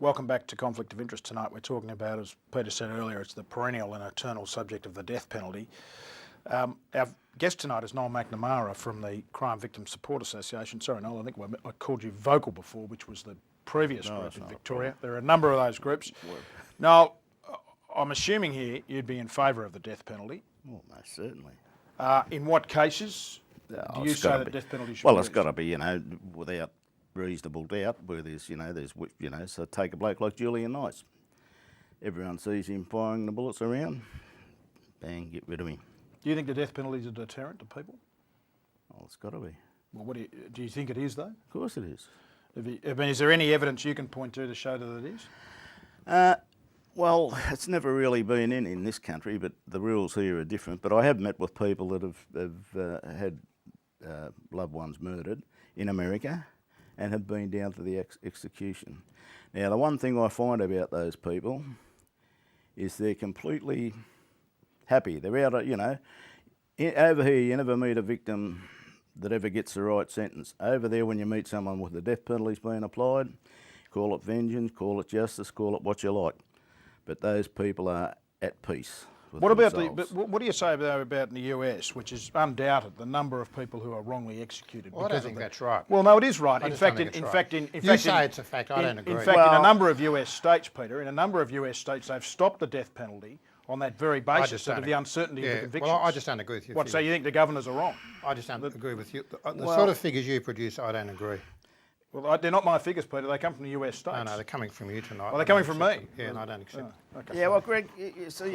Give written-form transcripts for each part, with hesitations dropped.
Welcome back to Conflict of Interest. Tonight we're talking about, as Peter said earlier, it's the perennial and eternal subject of the death penalty. Our guest tonight is Noel McNamara from the Crime Victim Support Association. Sorry, Noel, I think I called you Vocal before, which was the previous group in Victoria. There are a number of those groups. Now, I'm assuming here you'd be in favour of the death penalty. Well, most certainly. In what cases do you say that death penalty should be? Well, it's got to be, without reasonable doubt, where there's, so take a bloke like Julian Nice. Everyone sees him firing the bullets around, bang, get rid of him. Do you think the death penalty is a deterrent to people? Well, it's got to be. Well, do you think it is, though? Of course it is. Is there any evidence you can point to show that it is? Well, it's never really been in this country, but the rules here are different. But I have met with people that have had loved ones murdered in America and have been down to the execution. Now, the one thing I find about those people is they're completely happy. They're out, over here you never meet a victim that ever gets the right sentence. Over there, when you meet someone with the death penalty's being applied, call it vengeance, call it justice, call it what you like. But those people are at peace. What about what do you say about in the US, which is undoubted the number of people who are wrongly executed? Well, I don't think that's right. Well, no, it is right. You say it's a fact. I don't agree. In fact, in a number of US states, Peter, in a number of US states, they've stopped the death penalty on that very basis of the uncertainty of the convictions. Well, I just don't agree with you. What? So you think the governors are wrong? I just don't agree with you. The sort of figures you produce, I don't agree. Well, they're not my figures, Peter. They come from the US states. No, they're coming from you tonight. Well, they're coming from me. Yeah, and I don't accept them. Okay. Yeah, well, Greg, so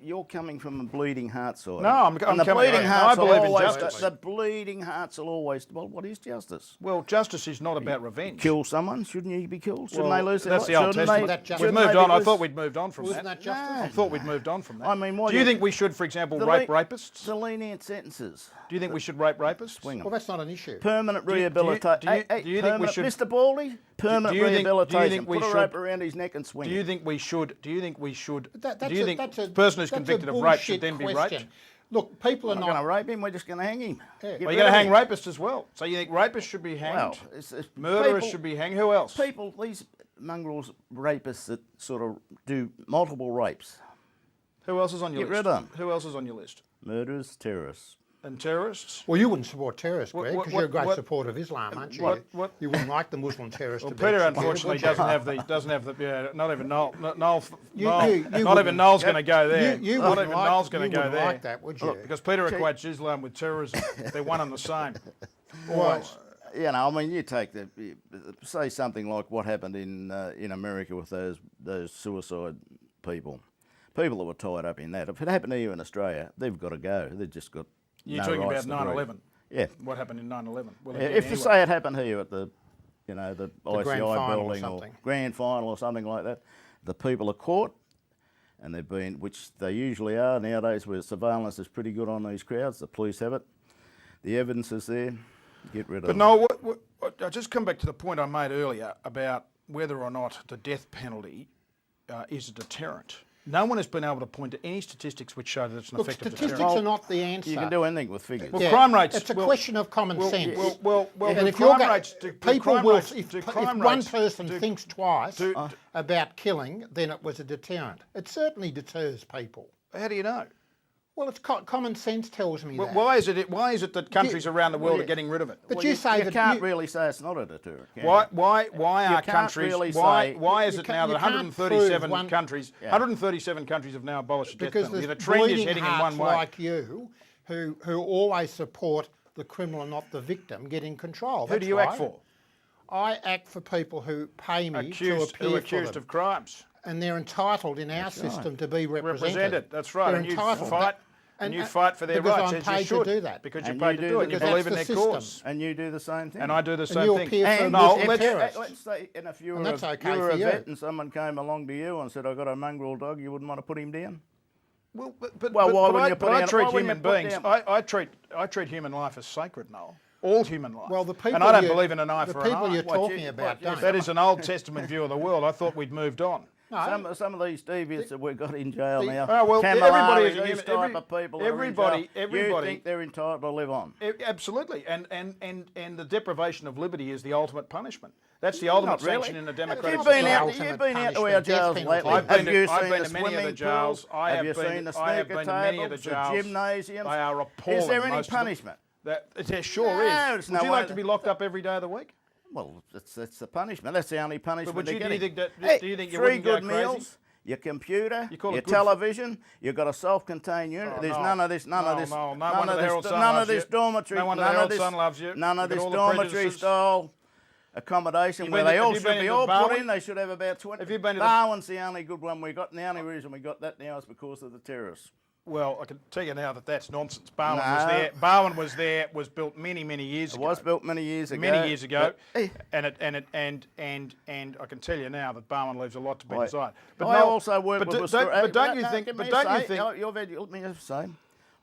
you're coming from a bleeding heart side. No, I'm coming from bleeding hearts. I believe in justice. The bleeding hearts will always. Well, what is justice? Well, justice is not about revenge. Kill someone? Shouldn't you be killed? Shouldn't they lose their life? That's the Old Testament. We've moved on. I thought we'd moved on from that. Wasn't that justice? I thought we'd moved on from that. I mean, do you think we should, for example, rape rapists? The lenient sentences. Do you think we should rape rapists? Well, that's not an issue. Permanent rehabilitation. Do you think we should, Mr. Baldy? Permanent rehabilitation. Put a rope around his neck and swing. Do you think we should? Do you think we should? Do you think the person who's convicted of rape should then be raped? Look, people are not going to rape him. We're just going to hang him. Yeah. Well, you're going to hang rapists as well. So you think rapists should be hanged? Well, murderers should be hanged. Who else? These mongrels, rapists that sort of do multiple rapes. Who else is on your list? Get rid of them. Who else is on your list? Murderers, terrorists. And terrorists? Well, you wouldn't support terrorists, Greg, because you're a great supporter of Islam, aren't you? You wouldn't like the Muslim terrorists to be Peter, unfortunately, doesn't have the. Not even Noel. Not even Noel's going to go there. Not even Noel's going to go there. Like that, would you? Because Peter equates Islam with terrorism. They're one and the same. Always. You take say something like what happened in America with those suicide people that were tied up in that. If it happened here in Australia, they've got to go. They've just got. You're talking about 9/11. Yeah. What happened in 9/11? If you say it happened here at the ICI building or grand final or something like that, the people are caught, and they've been, which they usually are nowadays, where surveillance is pretty good on these crowds. The police have it. The evidence is there. Get rid of them. But no, I just come back to the point I made earlier about whether or not the death penalty is a deterrent. No one has been able to point to any statistics which show that it's an effective deterrent. Statistics are not the answer. You can do anything with figures. Well, crime rates. It's a question of common sense. And if one person thinks twice about killing, then it was a deterrent. It certainly deters people. How do you know? Well, it's common sense tells me that. Why is it that countries around the world are getting rid of it? But you say you can't really say it's not a deterrent. Why are countries? Why is it now that 137 countries have now abolished the death penalty? Because the trend is heading in one way. Like you, who always support the criminal and not the victim, getting control. Who do you act for? I act for people who pay me to appear who are accused of crimes. And they're entitled in our system to be represented. That's right. They're entitled. And you fight for their rights. Because I'm paid to do that. Because you're paid to do it. And you believe in their cause. And you do the same thing. And I do the same thing. Let's say, and if you were a vet and someone came along to you and said, "I've got a mongrel dog," you wouldn't want to put him down? Well, I treat human beings. I treat human life as sacred, Noel. All human life. Well, the people and I don't believe in an eye for an eye. The people you're talking about don't. That is an Old Testament view of the world. I thought we'd moved on. No. Some of these deviants that we've got in jail now, Oh, well, Camaraderie, everybody is- these type of people that are in jail, you think they're entitled to live on? Absolutely, and the deprivation of liberty is the ultimate punishment. That's the ultimate Not really. sanction in a democratic You've been society. out. You've been out to our jails lately. I've Have been you to, I've seen been the to many of the swimming jails. pools? Have you seen the I have snooker been to many of the tables, the jails. gymnasiums? They are appalling. Is there any most of them. punishment? There sure No, is. there's Would no you way like to be locked up every day of the week? Well, that's the punishment. That's the only punishment would they're you- do you getting. think that- Hey, do you think you 3 wouldn't go good crazy? meals, your computer, You call it your good for- television, you've got a self-contained unit. Oh, There's no. none of this, none of No, this, no, no none wonder of the this, Herald Sun none of loves this you. dormitory, No wonder the none of Herald this, Sun loves you. none of You've got this all the dormitory prejudices. style accommodation You've where been they to- all have you should been be to all put Darwin? in. They should have about 20. Have you been to the- Darwin's the only good one we got, and the only reason we got that now is because of the terrorists. Well, I can tell you now that that's nonsense. Barwon was No. there. Barwon was there. Was built many years It ago. was built many years ago. Many years ago, but, and I can tell you now that Barwon leaves a lot to be desired. I no- also work but with do- restorative. But don't you think? But don't you think? Let me just say,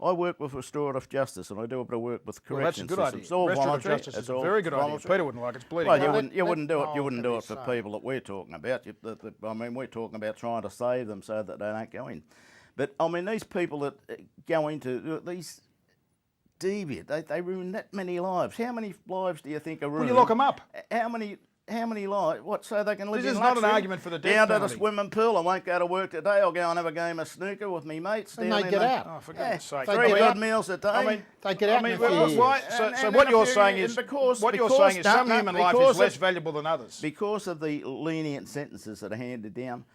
I work with restorative justice, and I do a bit of work with Well, that's a correction good idea. systems. It's all Restorative voluntary. justice It's is a all very good idea. voluntary. Peter wouldn't like it. It's bleeding. Well, out. you wouldn't do it. Noel You wouldn't can do be it for saved. people that we're talking about. I mean, we're talking about trying to save them so that they don't go in. But I mean, these people that go into these deviant, they ruin that many lives. How many lives do you think are ruined? Well, you lock them up. How many lives? What, so they can live This in is not an luxury? argument for the death Down to the penalty. swimming pool. I won't go to work today. I'll go and have a game of snooker with me mates. And down they in get the- out. Oh, for Yeah, goodness sake. 3 They get good out. meals a day. I mean, They get out in a few well, years. why? So And what then you're a few saying years- is because- what you're because saying is some don't- human life because is less of- valuable than others. because of the lenient sentences that are handed down,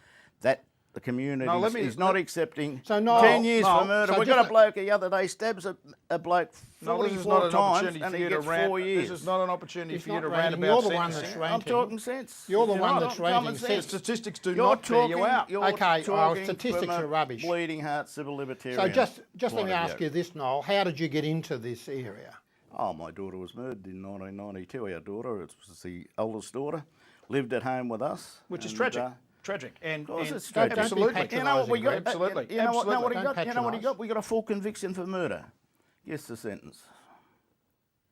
that the community No, let me- is not accepting So, Noel, 10 years Noel, for murder. so We got a just- bloke the other day stabs a bloke No, this is 44 not an times opportunity and for he you to gets rant. 4 years. This is not an opportunity It's for you to not rant ranting. about You're the one sentencing. that's I'm ranting. talking sense. You're the You one know, that's common ranting sense. The statistics do You're not bear you talking- out. you're Okay, talking statistics from a are rubbish. Bleeding heart civil libertarian. So just let point me of ask view. you this, Noel. How did you get into this area? Oh, my daughter was murdered in 1992. Our daughter, it was the oldest daughter, lived at home with us. Which is and, tragic. Tragic. And, Of course and it's tragic. absolutely. Don't You know what we got? Absolutely. You know what? Know what he Don't got? You know what he patronise. got? We got a full conviction for murder. Guess the sentence.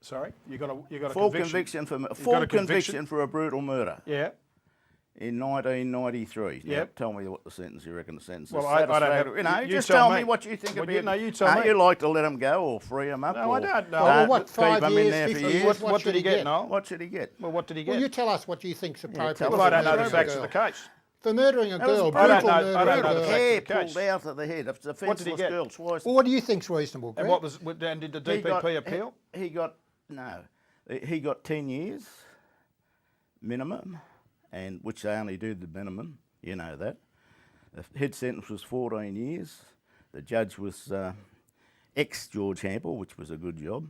Sorry, you got a Full conviction. conviction for got full a conviction? conviction for a brutal murder Yeah. in 1993. Now, Yep. tell me what the sentence you reckon the sentence is. Well, I don't have- Satisfactory. You know, you just tell tell me. me what you think Well, about. you know, you tell me. You like to let them go or free them up? No, or I don't. No. Well, what, keep 5 them in years, there for 50 years? years? What did he get, Noel? What should he get? Well, what did he get? Well, you tell us what you think's appropriate. tell us Well, I for don't know the murdering a facts of girl. the case. For murdering a That was girl, a brutal I don't know- murder I of don't a know the girl. facts. Hair of the case. pulled out of the head. It's a What did he defenceless get? girl twice. Well, what do you think's reasonable, And Greg? what was? And did the DPP appeal? He got no. He got 10 years minimum, and which they only do the minimum. You know that. The head sentence was 14 years. The judge was ex-George Hample, which was a good job.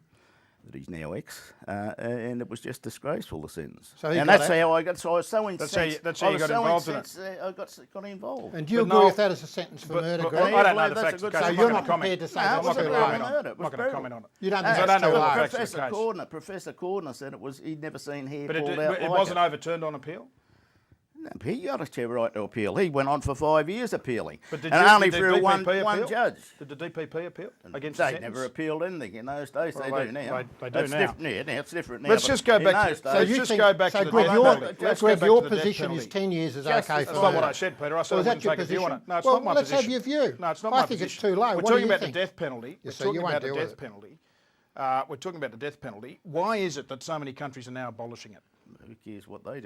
That he's now ex, and it was just disgraceful, the sentence. So he and got that's out. how I got. So I was so incensed. That's how you I was got so involved in it. incensed, I got involved. And do you But agree no- with that as a sentence for murder, Greg? yeah, I don't know well, the that's facts a of good the case. So I'm you're not not going to prepared comment. to say No, that's it I'm not wasn't going too to brutal late. comment on it. murder. It I'm was not going to brutal. comment on it. You don't Because think I it's don't know too what the late? facts of the case. Professor Cordner said it was. He'd never seen hair But pulled out it like wasn't overturned on appeal. No, he got a right to appeal. He went on for 5 years appealing, But did and you- only did through one appeal? judge. Did the DPP appeal against the They sentence? never appealed anything in those days. Well, they they- do now. they do That's now. different. Yeah, now it's different now. Let's but just go in back those to. days- Let's you just think- go back so to the Greg, death your- penalty. Greg, Let's go back your to the death position penalty. is 10 years is Justice okay is for That's not what murder. I said, Peter. I said Well, I is that wouldn't your take a view on position? it. No, it's Well, not my let's have position. your view. No, it's not I my think it's position. too late. We're What do talking you about think? the death penalty. We're so you talking won't about the deal with death it. penalty. We're talking about the death penalty. Why is it that so many countries are now abolishing it? Who cares what they do?